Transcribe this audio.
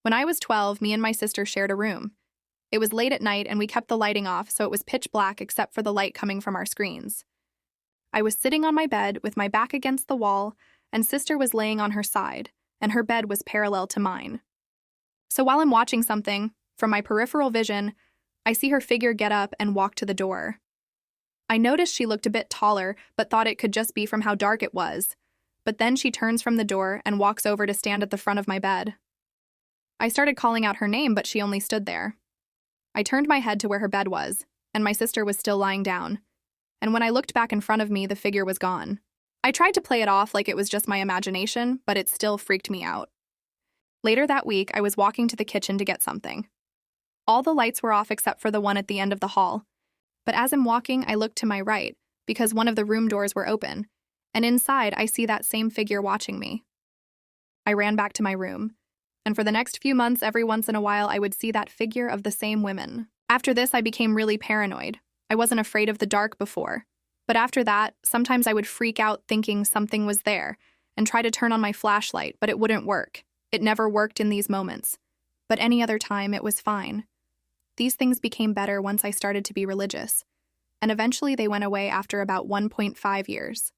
When I was 12, me and my sister shared a room. It was late at night and we kept the lighting off, so it was pitch black except for the light coming from our screens. I was sitting on my bed with my back against the wall, and sister was laying on her side, and her bed was parallel to mine. So while I'm watching something, from my peripheral vision, I see her figure get up and walk to the door. I noticed she looked a bit taller, but thought it could just be from how dark it was. But then she turns from the door and walks over to stand at the front of my bed. I started calling out her name, but she only stood there. I turned my head to where her bed was, and my sister was still lying down. And when I looked back in front of me, the figure was gone. I tried to play it off like it was just my imagination, but it still freaked me out. Later that week, I was walking to the kitchen to get something. All the lights were off except for the one at the end of the hall. But as I'm walking, I look to my right, because one of the room doors were open, and inside I see that same figure watching me. I ran back to my room, and for the next few months, every once in a while, I would see that figure of the same women. After this, I became really paranoid. I wasn't afraid of the dark before. But after that, sometimes I would freak out thinking something was there, and try to turn on my flashlight, but it wouldn't work. It never worked in these moments. But any other time, it was fine. These things became better once I started to be religious, and eventually they went away after about 1.5 years.